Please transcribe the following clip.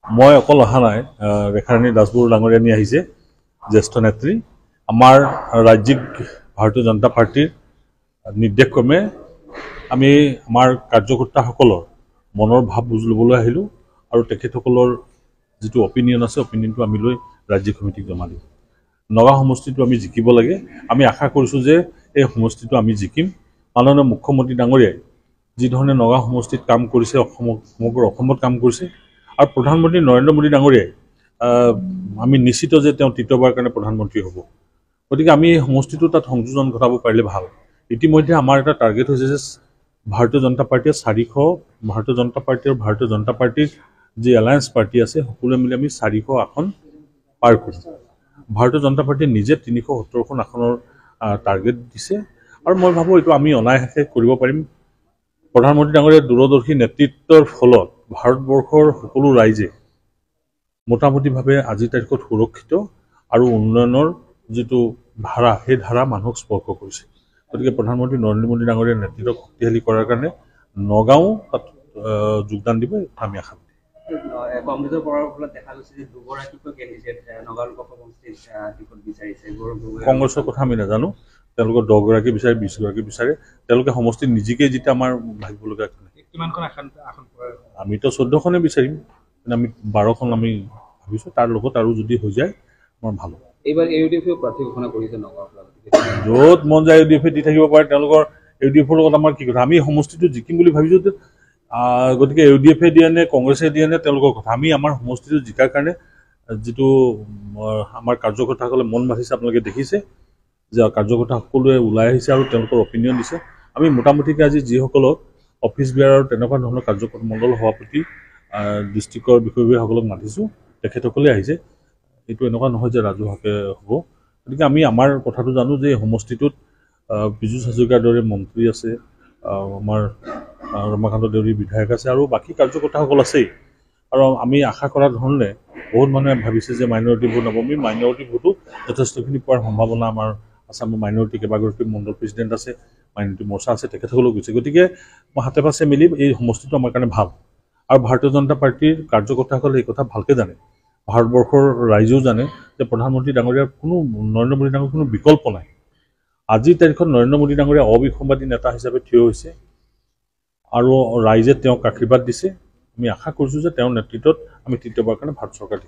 মই অকল অহা নাই, ৰেখাৰাণী দাসবৰুৱা ডাঙৰীয়ানী আহিছে, জ্যেষ্ঠ নেত্ৰী। আমাৰ ৰাজ্যিক ভাৰতীয় জনতা পাৰ্টিৰ নিৰ্দেশক্ৰমে আমি আমাৰ কাৰ্যকৰ্তাসকলৰ মনৰ ভাৱ বুজ ল'বলৈ আহিলোঁ আৰু তেখেতসকলৰ যিটো অপিনিয়ন আছে, অপিনিয়নটো আমি লৈ ৰাজ্যিক সমিতিক জমা দিম। নগাঁও সমষ্টিটো আমি জিকিব লাগে। আমি আশা কৰিছোঁ যে এই সমষ্টিটো আমি জিকিম। মাননীয় মুখ্যমন্ত্ৰী ডাঙৰীয়াই যিধৰণে নগাঁও সমষ্টিত কাম কৰিছে, সমগ্ৰ অসমত কাম কৰিছে, আৰু প্ৰধানমন্ত্ৰী নৰেন্দ্ৰ মোদী ডাঙৰীয়াই আমি নিশ্চিত যে তেওঁ তৃতীয়বাৰৰ কাৰণে প্ৰধানমন্ত্ৰী হ'ব। গতিকে আমি এই সমষ্টিটো তাত সংযোজন ঘটাব পাৰিলে ভাল। ইতিমধ্যে আমাৰ এটা টাৰ্গেট হৈছে যে ভাৰতীয় জনতা পাৰ্টীয়ে 400, ভাৰতীয় জনতা পাৰ্টী আৰু ভাৰতীয় জনতা পাৰ্টীৰ যি এলায়েন্স পাৰ্টী আছে সকলোৱে মিলি আমি 400 আসন পাৰ কৰিম। ভাৰতীয় জনতা পাৰ্টীয়ে নিজে 370খন আসনৰ টাৰ্গেট দিছে আৰু মই ভাবোঁ এইটো আমি অনায়াসে কৰিব পাৰিম। প্ৰধানমন্ত্ৰী ডাঙৰীয়াৰ দূৰদৰ্শী নেতৃত্বৰ ফলত ভাৰতবৰ্ষৰ সকলো ৰাইজে মোটামুটিভাৱে আজিৰ তাৰিখত সুৰক্ষিত আৰু উন্নয়নৰ যিটো ধাৰা, সেই ধাৰা মানুহক স্পৰ্শ কৰিছে। গতিকে প্ৰধানমন্ত্ৰী নৰেন্দ্ৰ মোদী ডাঙৰীয়াৰ নেতৃত্বক শক্তিশালী কৰাৰ কাৰণে নগাঁও তাত যোগদান দিব, আমি আশা কৰোঁ। কংগ্ৰেছৰ পৰাৰ ফলত দেখা গৈছে যে দুগৰাকীকৈ কেণ্ডিডেট নগাঁও লোকসভা সমষ্টিত টিকট বিচাৰিছে। কংগ্ৰেছৰ কথা আমি নাজানো, তেওঁলোকৰ 10 গৰাকী বিচাৰে, 20 গৰাকী বিচাৰে। তেওঁলোকে সমষ্টিত নিজিকে যেতিয়া আমাৰ ভাবিবলগীয়া কিমানখন আসন আমিতো 14খনে বিচাৰিম, কিন্তু আমি 12খন আমি ভাবিছোঁ। তাৰ লগত আৰু যদি হৈ যায় আমাৰ ভাল হ'ব। এইবাৰ ইউডিএফেও প্ৰাৰ্থী ঘোষণা কৰিছে নগাঁও। য'ত মন যায় ইউডিএফে দি থাকিব পাৰে, তেওঁলোকৰ ইউডিএফৰ লগত আমাৰ কি কথা। আমি সমষ্টিটো জিকিম বুলি ভাবিছোঁ, গতিকে ইউডিএফে দিয়ে নে কংগ্ৰেছে দিয়ে নে তেওঁলোকৰ কথা। আমি আমাৰ সমষ্টিটো জিকাৰ কাৰণে যিটো আমাৰ কাৰ্যকৰ্তাসকলে মন বাঢ়িছে, আপোনালোকে দেখিছে যে কাৰ্যকৰ্তা সকলোৱে ওলাই আহিছে আৰু তেওঁলোকৰ অপিনিয়ন দিছে। আমি মোটামুটিকৈ আজি যিসকলক অফিচ বিয়াৰ আৰু তেনেকুৱা ধৰণৰ কাৰ্যকৰ্তা মণ্ডল সভাপতি, ডিষ্ট্ৰিক্টৰ বিষয়ববীয়াসকলক মাতিছোঁ, তেখেতসকলে আহিছে। এইটো এনেকুৱা নহয় যে ৰাজহুৱাকৈ হ'ব। গতিকে আমি আমাৰ কথাটো জানো যে সমষ্টিটোত পীযুষ হাজৰিকাৰ দৰে মন্ত্ৰী আছে, আমাৰ ৰমাকান্ত দেউৰী বিধায়ক আছে আৰু বাকী কাৰ্যকৰ্তাসকল আছেই। আৰু আমি আশা কৰা ধৰণে বহুত মানুহে ভাবিছে যে মাইনৰিটি ভোট হ'ব। আমি মাইনৰিটি ভোটো যথেষ্টখিনি পোৱাৰ সম্ভাৱনা আমাৰ আছে। আমাৰ মাইনৰিটি কেইবাগৰাকী মণ্ডল প্ৰেচিডেণ্ট আছে, মাইনৰিটি মৰ্চা আছে, তেখেতসকলেও গৈছে। গতিকে মই হাতে পাছে মিলি এই সমষ্টিটো আমাৰ কাৰণে ভাল। আৰু ভাৰতীয় জনতা পাৰ্টীৰ কাৰ্যকৰ্তাসকলে এই কথা ভালকৈ জানে, ভাৰতবৰ্ষৰ ৰাইজেও জানে যে প্ৰধানমন্ত্ৰী ডাঙৰীয়াৰ নৰেন্দ্ৰ মোদী ডাঙৰীয়াৰ কোনো বিকল্প নাই। আজিৰ তাৰিখত নৰেন্দ্ৰ মোদী ডাঙৰীয়া অবিসংবাদী নেতা হিচাপে থিয় হৈছে আৰু ৰাইজে তেওঁক আশীৰ্বাদ দিছে। আমি আশা কৰিছোঁ যে তেওঁৰ নেতৃত্বত আমি তৃতীয়বাৰৰ কাৰণে ভাৰত চৰকাৰ